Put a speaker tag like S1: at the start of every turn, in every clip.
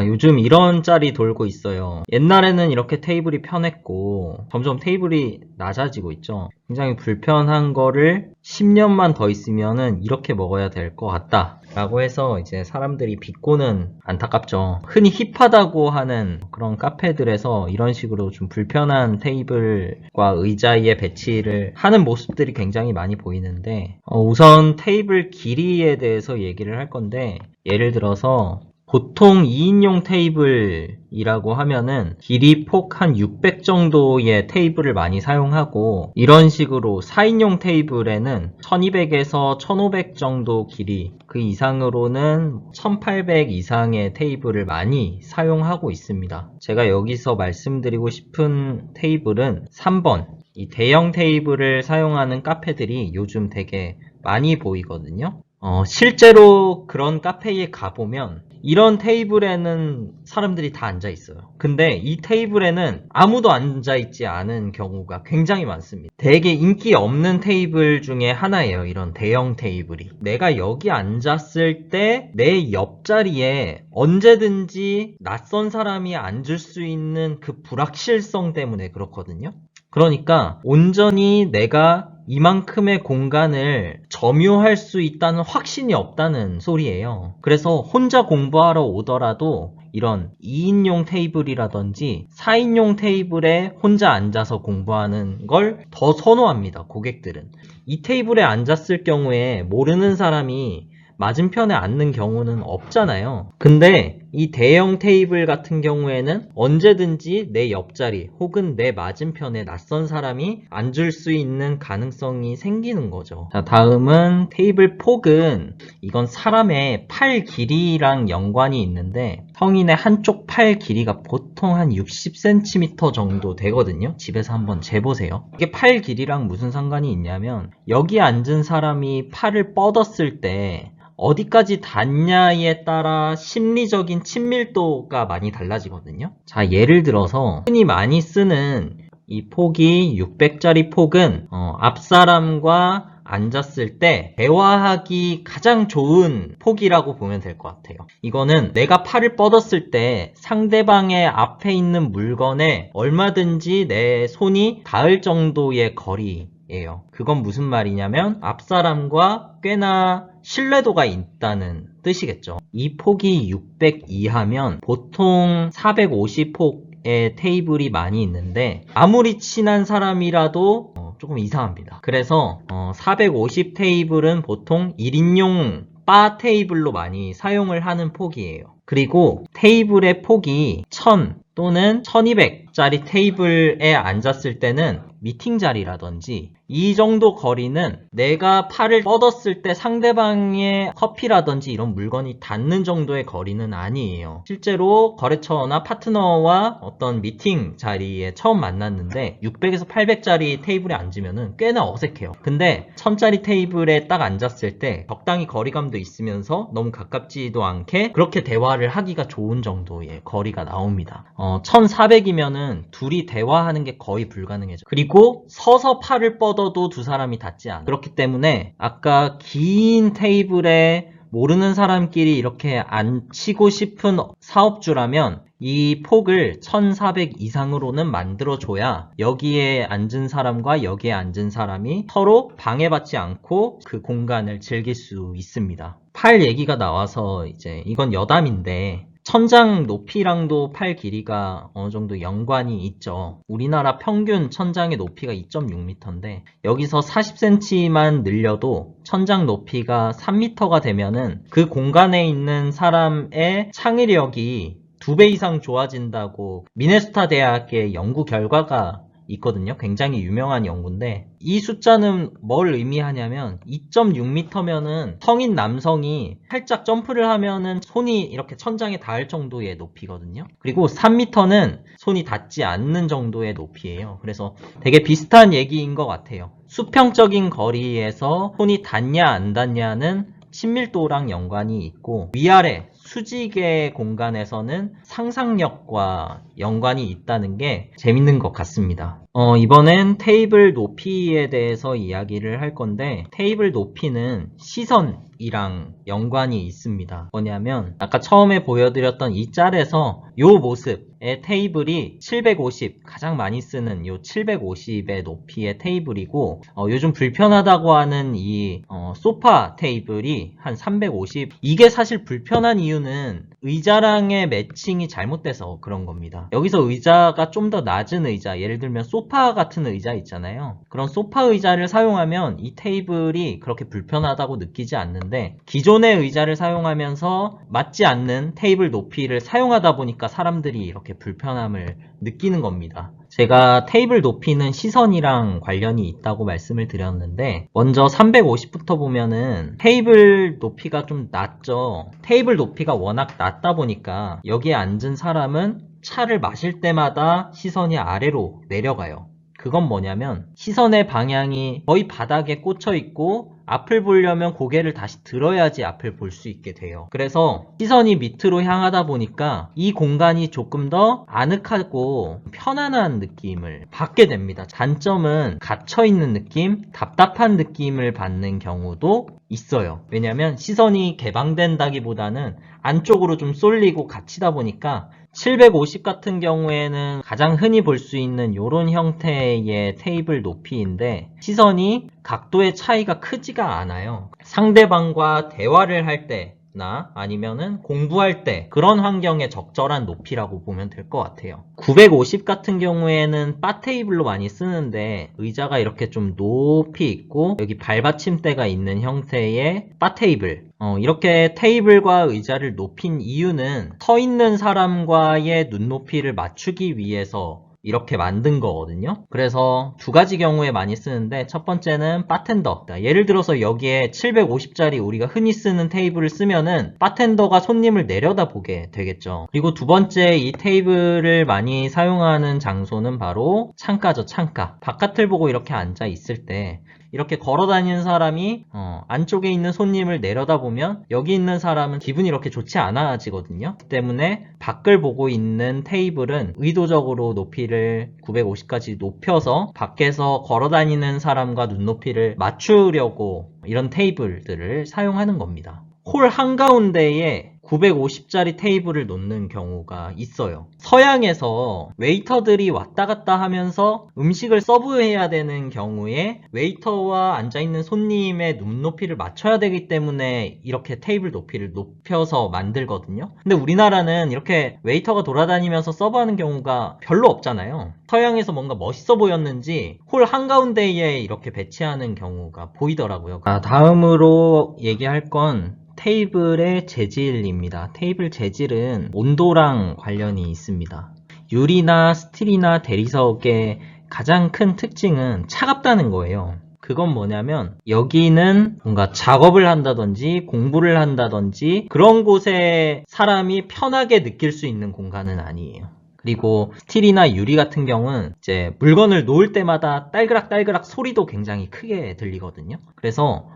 S1: 요즘 이런 짤이 돌고 있어요. 옛날에는 이렇게 테이블이 편했고 점점 테이블이 낮아지고 있죠. 굉장히 불편한 거를 10년만 더 있으면은 이렇게 먹어야 될 것 같다 라고 해서 이제 사람들이 비꼬는, 안타깝죠. 흔히 힙하다고 하는 그런 카페들에서 이런 식으로 좀 불편한 테이블과 의자의 배치를 하는 모습들이 굉장히 많이 보이는데, 우선 테이블 길이에 대해서 얘기를 할 건데, 예를 들어서 보통 2인용 테이블이라고 하면은 길이 폭 한 600 정도의 테이블을 많이 사용하고, 이런 식으로 4인용 테이블에는 1200에서 1500 정도 길이, 그 이상으로는 1800 이상의 테이블을 많이 사용하고 있습니다. 제가 여기서 말씀드리고 싶은 테이블은 3번, 이 대형 테이블을 사용하는 카페들이 요즘 되게 많이 보이거든요. 실제로 그런 카페에 가보면 이런 테이블에는 사람들이 다 앉아 있어요. 근데 이 테이블에는 아무도 앉아 있지 않은 경우가 굉장히 많습니다. 되게 인기 없는 테이블 중에 하나예요. 이런 대형 테이블이. 내가 여기 앉았을 때 내 옆자리에 언제든지 낯선 사람이 앉을 수 있는 그 불확실성 때문에 그렇거든요. 그러니까 온전히 내가 이만큼의 공간을 점유할 수 있다는 확신이 없다는 소리예요. 그래서 혼자 공부하러 오더라도 이런 2인용 테이블이라든지 4인용 테이블에 혼자 앉아서 공부하는 걸 더 선호합니다, 고객들은. 이 테이블에 앉았을 경우에 모르는 사람이 맞은편에 앉는 경우는 없잖아요. 근데 이 대형 테이블 같은 경우에는 언제든지 내 옆자리 혹은 내 맞은편에 낯선 사람이 앉을 수 있는 가능성이 생기는 거죠. 자, 다음은 테이블 폭은, 이건 사람의 팔 길이랑 연관이 있는데 성인의 한쪽 팔 길이가 보통 한 60cm 정도 되거든요. 집에서 한번 재보세요. 이게 팔 길이랑 무슨 상관이 있냐면, 여기 앉은 사람이 팔을 뻗었을 때 어디까지 닿냐에 따라 심리적인 친밀도가 많이 달라지거든요. 자, 예를 들어서 흔히 많이 쓰는 이 폭이 600짜리 폭은 앞사람과 앉았을 때 대화하기 가장 좋은 폭이라고 보면 될 것 같아요. 이거는 내가 팔을 뻗었을 때 상대방의 앞에 있는 물건에 얼마든지 내 손이 닿을 정도의 거리예요. 그건 무슨 말이냐면 앞사람과 꽤나 신뢰도가 있다는 뜻이겠죠. 이 폭이 600 이하면 보통 450폭의 테이블이 많이 있는데, 아무리 친한 사람이라도 조금 이상합니다. 그래서 450 테이블은 보통 1인용 바 테이블로 많이 사용을 하는 폭이에요. 그리고 테이블의 폭이 1000 또는 1200짜리 테이블에 앉았을 때는 미팅 자리라든지 이 정도 거리는 내가 팔을 뻗었을 때 상대방의 커피라든지 이런 물건이 닿는 정도의 거리는 아니에요. 실제로 거래처나 파트너와 어떤 미팅 자리에 처음 만났는데 600에서 800짜리 테이블에 앉으면 꽤나 어색해요. 근데 1000짜리 테이블에 딱 앉았을 때 적당히 거리감도 있으면서 너무 가깝지도 않게 그렇게 대화를 하기가 좋은 정도의 거리가 나옵니다. 1400이면은 둘이 대화하는 게 거의 불가능해져. 그리고 서서 팔을 뻗어도 두 사람이 닿지 않아. 그렇기 때문에 아까 긴 테이블에 모르는 사람끼리 이렇게 앉히고 싶은 사업주라면 이 폭을 1400 이상으로는 만들어줘야 여기에 앉은 사람과 여기에 앉은 사람이 서로 방해받지 않고 그 공간을 즐길 수 있습니다. 팔 얘기가 나와서 이제 이건 여담인데, 천장 높이랑도 팔 길이가 어느 정도 연관이 있죠. 우리나라 평균 천장의 높이가 2.6m인데 여기서 40cm만 늘려도 천장 높이가 3m가 되면은 그 공간에 있는 사람의 창의력이 2배 이상 좋아진다고 미네소타 대학의 연구 결과가 있거든요. 굉장히 유명한 연구인데, 이 숫자는 뭘 의미하냐면 2.6m면은 성인 남성이 살짝 점프를 하면은 손이 이렇게 천장에 닿을 정도의 높이거든요. 그리고 3m는 손이 닿지 않는 정도의 높이예요. 그래서 되게 비슷한 얘기인 것 같아요. 수평적인 거리에서 손이 닿냐 안 닿냐는 친밀도랑 연관이 있고, 위아래 수직의 공간에서는 상상력과 연관이 있다는 게 재밌는 것 같습니다. 이번엔 테이블 높이에 대해서 이야기를 할 건데, 테이블 높이는 시선이랑 연관이 있습니다. 뭐냐면 아까 처음에 보여드렸던 이 짤에서 요 모습의 테이블이 750, 가장 많이 쓰는 요 750의 높이의 테이블이고, 요즘 불편하다고 하는 이 소파 테이블이 한 350. 이게 사실 불편한 이유는 의자랑의 매칭이 잘못돼서 그런 겁니다. 여기서 의자가 좀 더 낮은 의자, 예를 들면 소파 같은 의자 있잖아요. 그런 소파 의자를 사용하면 이 테이블이 그렇게 불편하다고 느끼지 않는데, 기존의 의자를 사용하면서 맞지 않는 테이블 높이를 사용하다 보니까 사람들이 이렇게 불편함을 느끼는 겁니다. 제가 테이블 높이는 시선이랑 관련이 있다고 말씀을 드렸는데, 먼저 350부터 보면은 테이블 높이가 좀 낮죠. 테이블 높이가 워낙 낮다 보니까 여기에 앉은 사람은 차를 마실 때마다 시선이 아래로 내려가요. 그건 뭐냐면 시선의 방향이 거의 바닥에 꽂혀 있고, 앞을 보려면 고개를 다시 들어야지 앞을 볼 수 있게 돼요. 그래서 시선이 밑으로 향하다 보니까 이 공간이 조금 더 아늑하고 편안한 느낌을 받게 됩니다. 단점은 갇혀있는 느낌, 답답한 느낌을 받는 경우도 있어요. 왜냐면 시선이 개방된다기보다는 안쪽으로 좀 쏠리고 갇히다 보니까, 750 같은 경우에는 가장 흔히 볼 수 있는 이런 형태의 테이블 높이인데, 시선이 각도의 차이가 크지가 않아요. 상대방과 대화를 할 때나 아니면은 공부할 때 그런 환경에 적절한 높이라고 보면 될 것 같아요. 950 같은 경우에는 바 테이블로 많이 쓰는데, 의자가 이렇게 좀 높이 있고 여기 발받침대가 있는 형태의 바 테이블, 이렇게 테이블과 의자를 높인 이유는 서 있는 사람과의 눈높이를 맞추기 위해서 이렇게 만든 거거든요. 그래서 두 가지 경우에 많이 쓰는데, 첫 번째는 바텐더. 예를 들어서 여기에 750짜리 우리가 흔히 쓰는 테이블을 쓰면은 바텐더가 손님을 내려다보게 되겠죠. 그리고 두 번째, 이 테이블을 많이 사용하는 장소는 바로 창가죠. 창가. 바깥을 보고 이렇게 앉아 있을 때 이렇게 걸어다니는 사람이 안쪽에 있는 손님을 내려다보면 여기 있는 사람은 기분이 이렇게 좋지 않아지거든요. 때문에 밖을 보고 있는 테이블은 의도적으로 높이를 950까지 높여서 밖에서 걸어다니는 사람과 눈높이를 맞추려고 이런 테이블들을 사용하는 겁니다. 홀 한가운데에 950짜리 테이블을 놓는 경우가 있어요. 서양에서 웨이터들이 왔다 갔다 하면서 음식을 서브해야 되는 경우에 웨이터와 앉아있는 손님의 눈높이를 맞춰야 되기 때문에 이렇게 테이블 높이를 높여서 만들거든요. 근데 우리나라는 이렇게 웨이터가 돌아다니면서 서브하는 경우가 별로 없잖아요. 서양에서 뭔가 멋있어 보였는지 홀 한가운데에 이렇게 배치하는 경우가 보이더라고요. 다음으로 얘기할 건 테이블의 재질입니다. 테이블 재질은 온도랑 관련이 있습니다. 유리나 스틸이나 대리석의 가장 큰 특징은 차갑다는 거예요. 그건 뭐냐면 여기는 뭔가 작업을 한다든지 공부를 한다든지 그런 곳에 사람이 편하게 느낄 수 있는 공간은 아니에요. 그리고 스틸이나 유리 같은 경우는 이제 물건을 놓을 때마다 딸그락딸그락 소리도 굉장히 크게 들리거든요. 그래서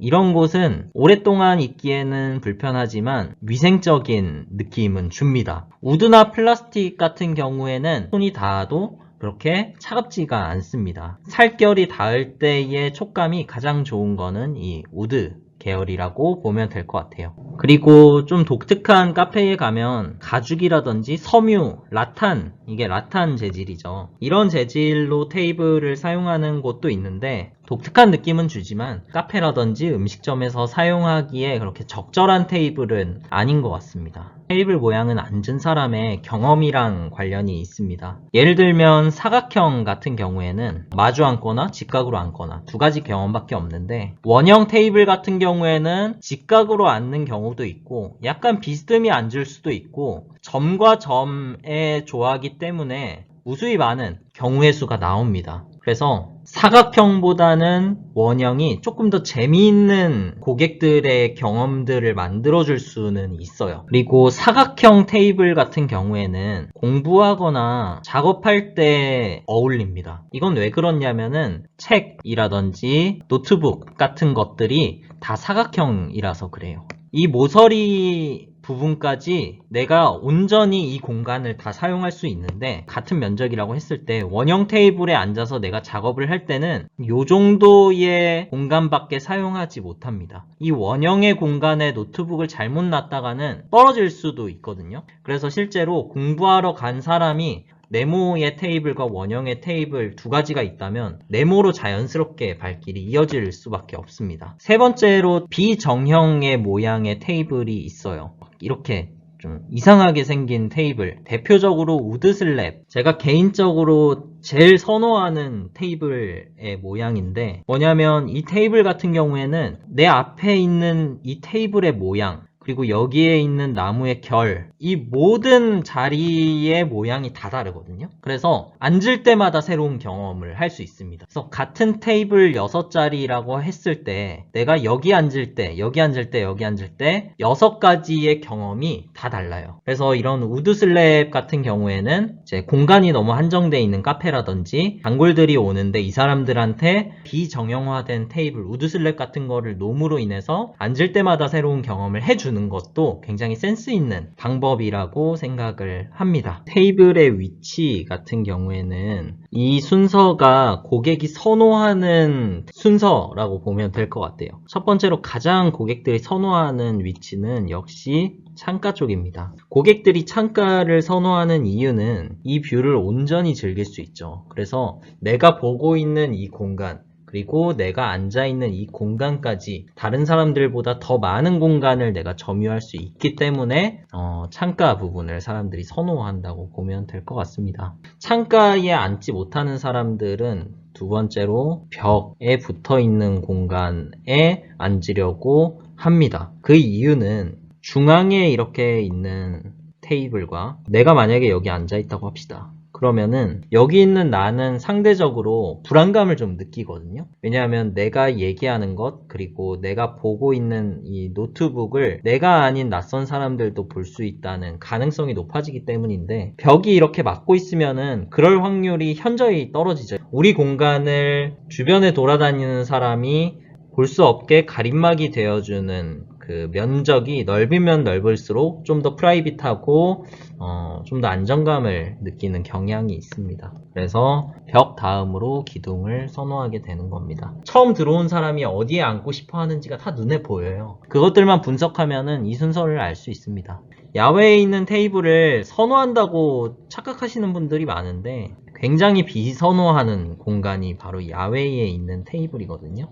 S1: 이런 곳은 오랫동안 있기에는 불편하지만 위생적인 느낌은 줍니다. 우드나 플라스틱 같은 경우에는 손이 닿아도 그렇게 차갑지가 않습니다. 살결이 닿을 때의 촉감이 가장 좋은 거는 이 우드 계열이라고 보면 될 것 같아요. 그리고 좀 독특한 카페에 가면 가죽이라든지 섬유, 라탄, 이게 라탄 재질이죠. 이런 재질로 테이블을 사용하는 곳도 있는데 독특한 느낌은 주지만 카페라든지 음식점에서 사용하기에 그렇게 적절한 테이블은 아닌 것 같습니다. 테이블 모양은 앉은 사람의 경험이랑 관련이 있습니다. 예를 들면 사각형 같은 경우에는 마주 앉거나 직각으로 앉거나 두 가지 경험밖에 없는데, 원형 테이블 같은 경우에는 직각으로 앉는 경우도 있고 약간 비스듬히 앉을 수도 있고, 점과 점의 조화기 때문에 무수히 많은 경우의 수가 나옵니다. 그래서 사각형보다는 원형이 조금 더 재미있는 고객들의 경험들을 만들어줄 수는 있어요. 그리고 사각형 테이블 같은 경우에는 공부하거나 작업할 때 어울립니다. 이건 왜 그렇냐면은 책이라든지 노트북 같은 것들이 다 사각형이라서 그래요. 이 모서리 부분까지 내가 온전히 이 공간을 다 사용할 수 있는데, 같은 면적이라고 했을 때 원형 테이블에 앉아서 내가 작업을 할 때는 이 정도의 공간밖에 사용하지 못합니다. 이 원형의 공간에 노트북을 잘못 놨다가는 떨어질 수도 있거든요. 그래서 실제로 공부하러 간 사람이 네모의 테이블과 원형의 테이블 두 가지가 있다면 네모로 자연스럽게 발길이 이어질 수밖에 없습니다. 세 번째로 비정형의 모양의 테이블이 있어요. 이렇게 좀 이상하게 생긴 테이블, 대표적으로 우드슬랩. 제가 개인적으로 제일 선호하는 테이블의 모양인데, 뭐냐면 이 테이블 같은 경우에는 내 앞에 있는 이 테이블의 모양, 그리고 여기에 있는 나무의 결, 이 모든 자리의 모양이 다 다르거든요. 그래서 앉을 때마다 새로운 경험을 할 수 있습니다. 그래서 같은 테이블 6자리라고 했을 때 내가 여기 앉을 때, 여기 앉을 때, 여기 앉을 때 6가지의 경험이 다 달라요. 그래서 이런 우드슬랩 같은 경우에는 이제 공간이 너무 한정되어 있는 카페라든지 단골들이 오는데 이 사람들한테 비정형화된 테이블, 우드슬랩 같은 거를 놓음으로 인해서 앉을 때마다 새로운 경험을 해주는 것도 굉장히 센스 있는 방법이라고 생각을 합니다. 테이블의 위치 같은 경우에는 이 순서가 고객이 선호하는 순서라고 보면 될 것 같아요. 첫 번째로 가장 고객들이 선호하는 위치는 역시 창가 쪽입니다. 고객들이 창가를 선호하는 이유는 이 뷰를 온전히 즐길 수 있죠. 그래서 내가 보고 있는 이 공간, 그리고 내가 앉아있는 이 공간까지 다른 사람들보다 더 많은 공간을 내가 점유할 수 있기 때문에 창가 부분을 사람들이 선호한다고 보면 될 것 같습니다. 창가에 앉지 못하는 사람들은 두 번째로 벽에 붙어있는 공간에 앉으려고 합니다. 그 이유는 중앙에 이렇게 있는 테이블과 내가 만약에 여기 앉아있다고 합시다. 그러면은 여기 있는 나는 상대적으로 불안감을 좀 느끼거든요. 왜냐하면 내가 얘기하는 것, 그리고 내가 보고 있는 이 노트북을 내가 아닌 낯선 사람들도 볼 수 있다는 가능성이 높아지기 때문인데, 벽이 이렇게 막고 있으면은 그럴 확률이 현저히 떨어지죠. 우리 공간을 주변에 돌아다니는 사람이 볼 수 없게 가림막이 되어주는 그 면적이 넓으면 넓을수록 좀 더 프라이빗하고 좀 더 안정감을 느끼는 경향이 있습니다. 그래서 벽 다음으로 기둥을 선호하게 되는 겁니다. 처음 들어온 사람이 어디에 앉고 싶어 하는지가 다 눈에 보여요. 그것들만 분석하면은 이 순서를 알 수 있습니다. 야외에 있는 테이블을 선호한다고 착각하시는 분들이 많은데, 굉장히 비선호하는 공간이 바로 야외에 있는 테이블이거든요.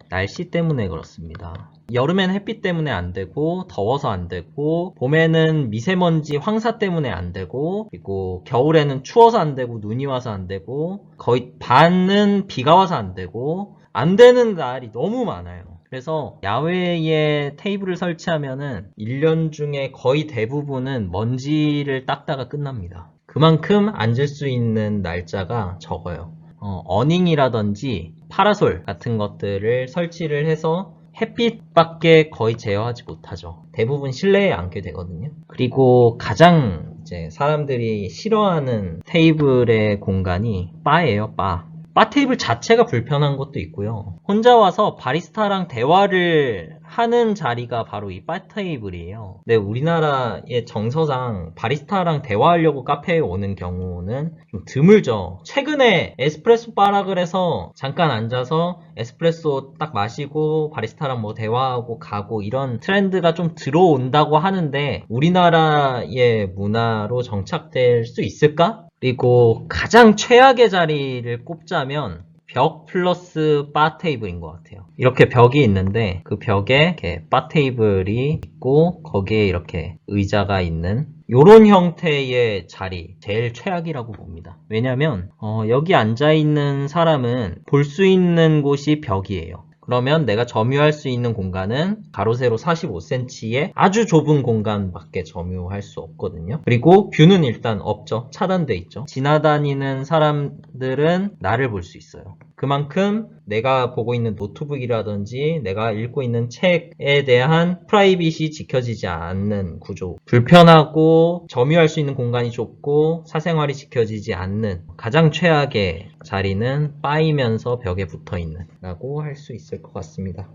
S1: 날씨 때문에 그렇습니다. 여름엔 햇빛 때문에 안 되고, 더워서 안 되고, 봄에는 미세먼지 황사 때문에 안 되고, 그리고 겨울에는 추워서 안 되고, 눈이 와서 안 되고, 거의 반은 비가 와서 안 되고, 안 되는 날이 너무 많아요. 그래서 야외에 테이블을 설치하면은 1년 중에 거의 대부분은 먼지를 닦다가 끝납니다. 그만큼 앉을 수 있는 날짜가 적어요. 어닝이라든지 파라솔 같은 것들을 설치를 해서 햇빛밖에 거의 제어하지 못하죠. 대부분 실내에 앉게 되거든요. 그리고 가장 이제 사람들이 싫어하는 테이블의 공간이 바예요, 바. 바 테이블 자체가 불편한 것도 있고요. 혼자 와서 바리스타랑 대화를 하는 자리가 바로 이 바 테이블이에요. 근데 우리나라의 정서상 바리스타랑 대화하려고 카페에 오는 경우는 좀 드물죠. 최근에 에스프레소 바라 그래서 잠깐 앉아서 에스프레소 딱 마시고 바리스타랑 뭐 대화하고 가고 이런 트렌드가 좀 들어온다고 하는데, 우리나라의 문화로 정착될 수 있을까? 그리고 가장 최악의 자리를 꼽자면 벽 플러스 바 테이블인 것 같아요. 이렇게 벽이 있는데 그 벽에 이렇게 바 테이블이 있고 거기에 이렇게 의자가 있는 요런 형태의 자리, 제일 최악이라고 봅니다. 왜냐면 여기 앉아있는 사람은 볼 수 있는 곳이 벽이에요. 그러면 내가 점유할 수 있는 공간은 가로 세로 45cm의 아주 좁은 공간밖에 점유할 수 없거든요. 그리고 뷰는 일단 없죠. 차단돼 있죠. 지나다니는 사람들은 나를 볼 수 있어요. 그만큼 내가 보고 있는 노트북이라든지 내가 읽고 있는 책에 대한 프라이빗이 지켜지지 않는 구조. 불편하고 점유할 수 있는 공간이 좁고 사생활이 지켜지지 않는 가장 최악의 자리는 바이면서 벽에 붙어있는 라고 할 수 있을 것 같습니다.